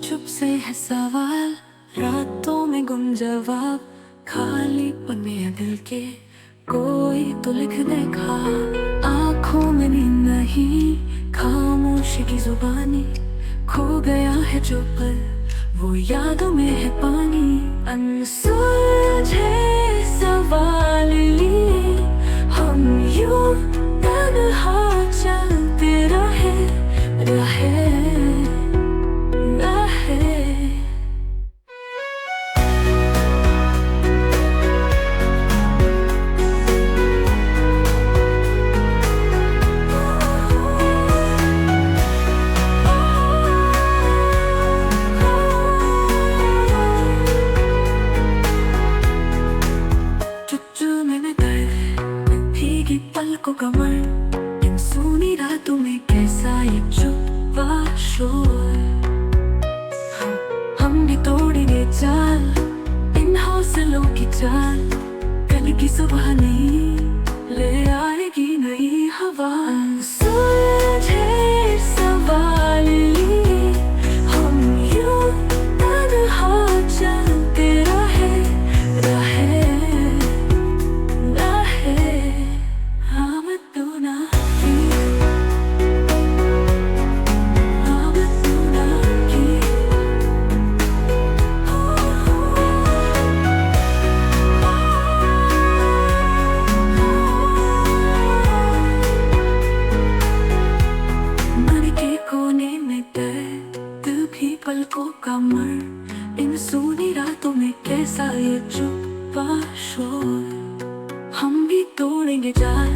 चुप से है सवाल, रातों में गुम जवाब, खाली पन्ने दिल के कोई तो लिख देखा। आंखों में नींद नहीं, खामोशी की जुबानी, खो गया है जो पल वो यादों में है पानी। अनसुलझे सवाल लिए हम यूं तन्हा चलते रहे रहे रहे। पलकों का मर इन सूनी रातों में कैसा ये चुप शोर। हम भी तोड़ेंगे चाल, इन हौसलों की चाल, कल की सुबह नहीं ले आएगी नई हवा। सुलझे सवाल लिए हम यूं तन्हा चलते रहे रहे पलकों का मर इन सूनी रातों में कैसा ये चुप शोर। हम भी तोड़ेंगे जाल,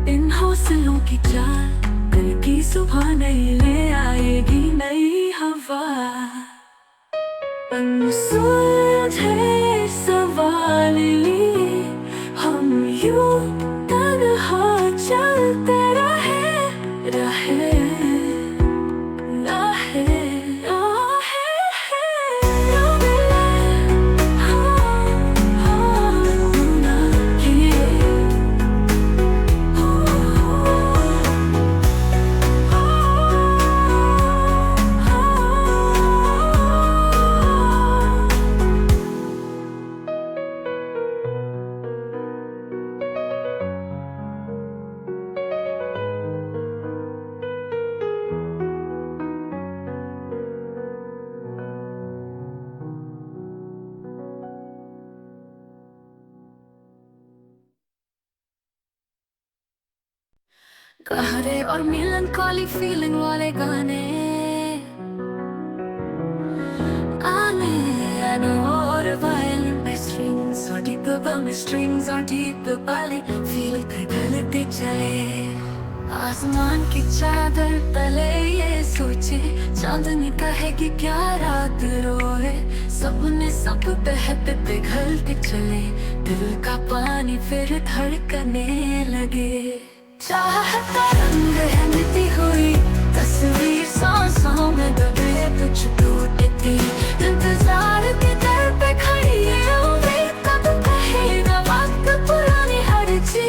इन हौसलों की चाल, कल की सुबह नहीं ले आएगी नई हवा। अनसुलझे सवाल लिए हम यूं तन्हा चलते रहे रहे। गहरे और मेलनकॉली फीलिंग वाले गाने आने और वायलिन में स्ट्रिंग्स और डीप में स्ट्रिंग्स और डीप वाली फील ढलते चले। आसमान की चादर तले ये सोचे, चांदनी कहेगी क्या रात रोए। सपने सब बहते पिघलते चले, दिल का पानी फिर धड़कने लगे। चाहता रंग है मिटी हुई तस्वीर, सांसों में दबे कुछ टूटती। इंतजार के दर पे खड़ी है उम्मीद, कब कहेगा वक्त पुरानी हर चीज।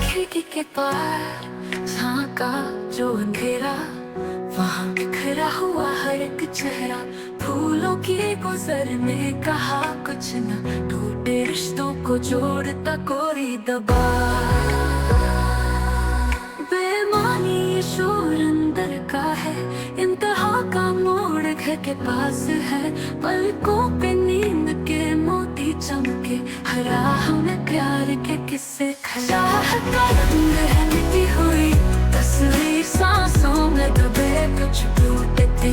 खिड़की के पार झांका जो अंधेरा, वहाँ बिखरा हुआ हर एक चेहरा। फूलों की गुजरने कहा कुछ न टूटे रिश्तों को जोड़ता कोई दबा। बेमानी ये शोर अंदर का है, इंतहा का मोड़ घर के पास है। पलकों पे नींद के मोती चमके, हरा हमें प्यार के किस्से चाहता रंग है मिटी हुई तस्वीर, सांसों में दबे कुछ टूटती।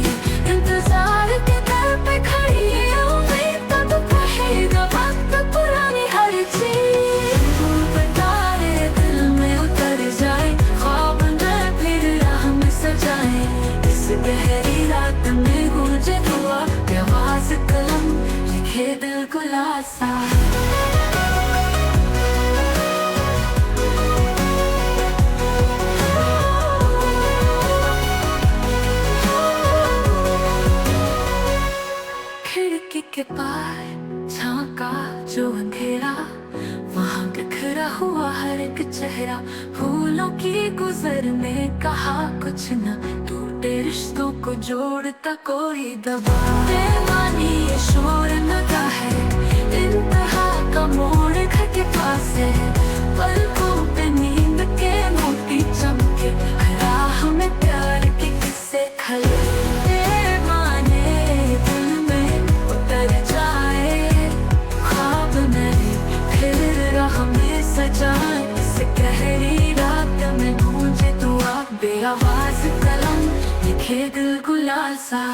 इंतजार के दर पे खड़ी है उम्मीद, तब कहेगा वक्त पुरानी हर चीज। तारे दिल में उतर जाए, ख्वाब में फिर राह में सजाए। इस गहरी रात में गूंजे दुआ, आवाज कलम लिखे दिल को लासा। के पार एक चेहरा, फूलों की गुजरने कहा कुछ न, टूटे रिश्तों को जोड़ता कोई दबा। बेमानी ये शोर लगा है, इंतहा का मोड़ घर के पास है, पलकों पे नींद के मोती चमके, राह में प्यार के किस्से खले। दिल में उतर जाए ख्वाब नए, फिर राह में सजाए, इस गहरी रात में गूंजे दुआ, बेआवाज कलम लिखे दिल गुलाल सा।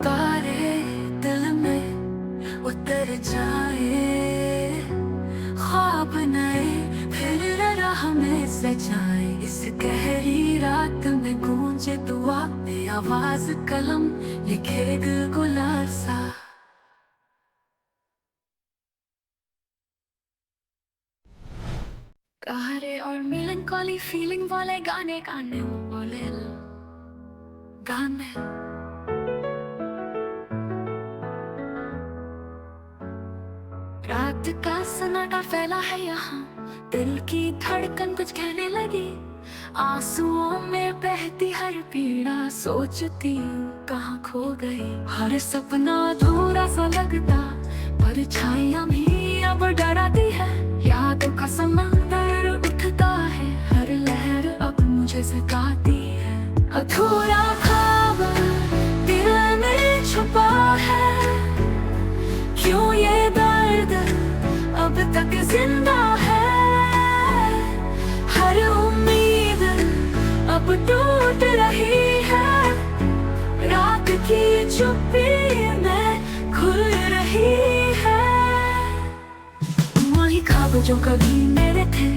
तारे दिल में उतर जाए ख्वाब नए, फिर राह में सजाए, इस गहरी रात में गूंजे दुआ, बेआवाज कलम लिखे दिल गुलाल सा। गहरे और मेलनकॉली फीलिंग वाले गाने गाने वाले गाने। रात का सन्नाटा फैला है यहाँ, दिल की धड़कन कुछ कहने लगी, आंसुओं में बहती हर पीड़ा, सोचती कहाँ खो गई। हर सपना अधूरा सा लगता, परछाइयां भी अब डराती है, यादों का समंदर उठता है, हर लहर अब मुझे सताती है। अधूरा ख्वाब दिल में छुपा है, क्यों ये दर्द अब तक जिंदा है, हर उम्मीद अब टूट रही है, रात की चुप्पी में खुल रही है। वही ख्वाब जो कभी मेरे थे,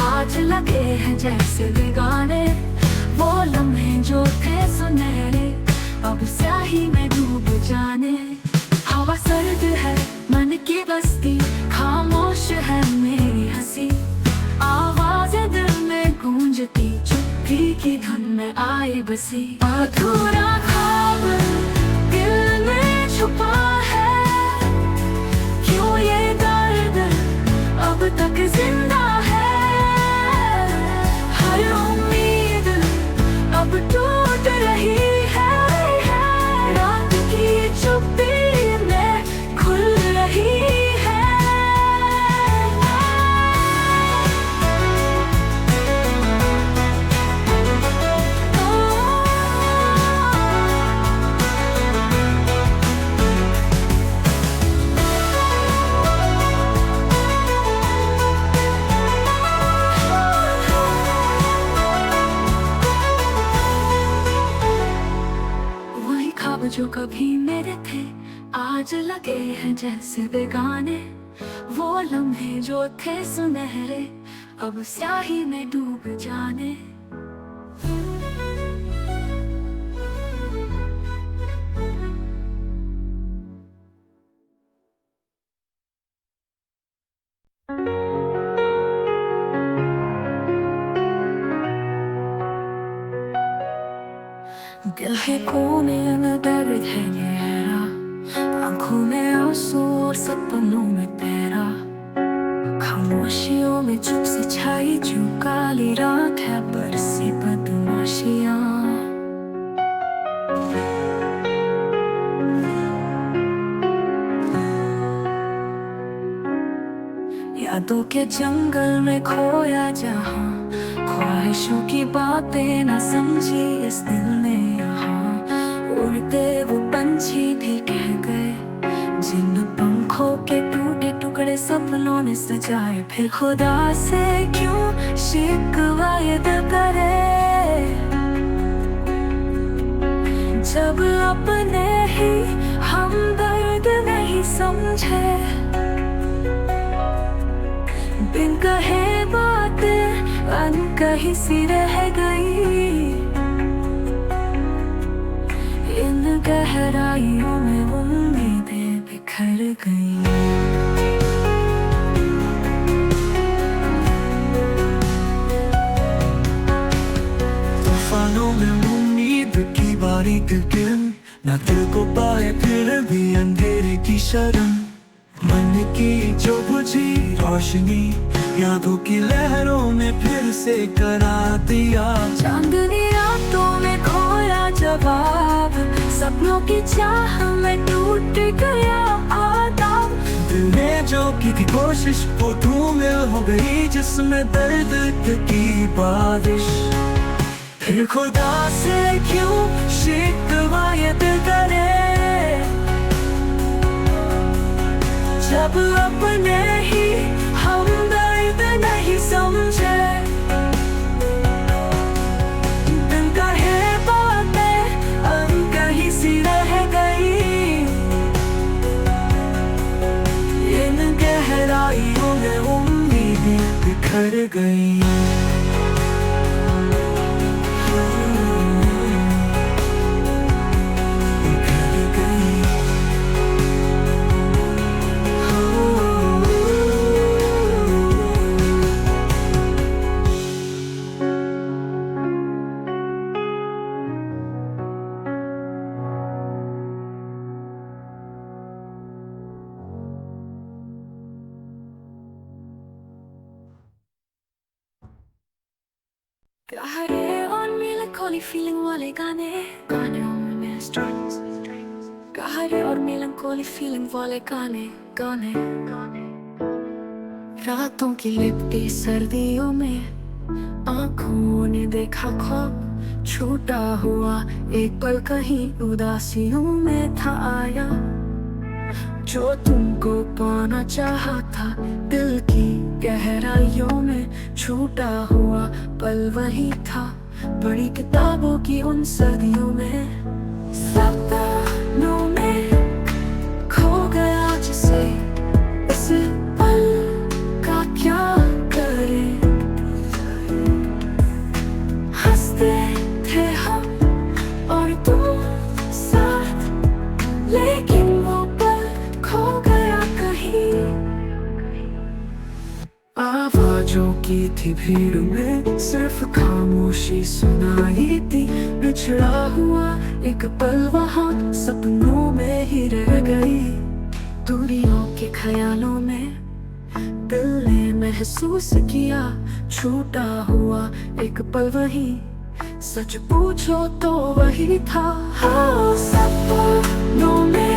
आज लगे हैं जैसे बेगाने, वो लम्हे जो थे सुनहरे, अब स्याही में डूब जाने। हवा सर्द है मन की बस्ती, खामोश है मेरी हंसी, आवाज़ें दिल में गूंजती, चुप्पी की धुन में आई बसी। अधूरा ख्वाब दिल में छुपा है, क्यों ये दर्द अब तक जिंदा है, हर उम्मीद अब टूट रही है, रात की चुप्पी जो कभी मेरे थे, आज लगे हैं जैसे बेगाने, वो लम्हे जो थे सुनहरे, अब स्याही में डूब जाने। दिल के कोने में दर्द है गहरा, आंखों में आंसू और सपनों में तेरा, खामोशियों में चुप से छाई जो काली रात है, बरसी बदमाशियां। यादों के जंगल में खोया जहां, ख्वाहिशों की बातें न समझी इस दिल ने यहाँ, उड़ते वो पंछी भी कह गए, जिन पंखों के टूटे टुकड़े सपनों ने सजाए, फिर खुदा से क्यों शिकवा ये दिल करे, जब अपने ही हमदर्द नहीं समझे, बिन कहे बातें अनकही सी रह गई। इन गहराइयों में उम्मीदें बिखर गई। तूफानों में उम्मीद की बारीक किरण, ना दिल को पाए फिर भी अंधेरे की शरण। मन की जो बुझी रोशनी यादों की लहरों में फिर से करा दिया। चांदनी रातों में खोया जवाब, सपनों की चाह में टूट गया आदम। दिल ने जो की थी कोशिश वो धूमिल हो गई, जिसमें दर्द की बारिश। फिर खुदा से क्यों शिकवा ये दिल करे, जब अपने ही हमदर्द नहीं समझे। बिन कहे बातें अनकही सी रह गई। इन गहराइयों में उम्मीदें बिखर गई। गहरे और melancholy feeling वाले गाने गानों में strings। गहरे और melancholy feeling वाले गाने गाने रातों की लिपटी सर्दियों में आँखों ने देखा ख्वाब छूटा हुआ। एक पल कहीं उदासियों में था आया, जो तुमको पाना चाहा था। दिल की गहराइयों में छूटा हुआ पल वही था, बड़ी किताबों की उन सर्दियों में। सपनों में खो गया जिसे इस पल का क्या करे। हंसते थे हम और तुम साथ, लेकिन वो पल खो गया कहीं। आवाजों की थी भीड़ में सिर्फ खामोशी सुनाई थी। बिछड़ा हुआ एक पल वहाँ सपनों में ही रह गई। दूरियों के ख्यालों में दिल ने महसूस किया छूटा हुआ एक पल वही। सच पूछो तो वही था। हाँ, सपनों में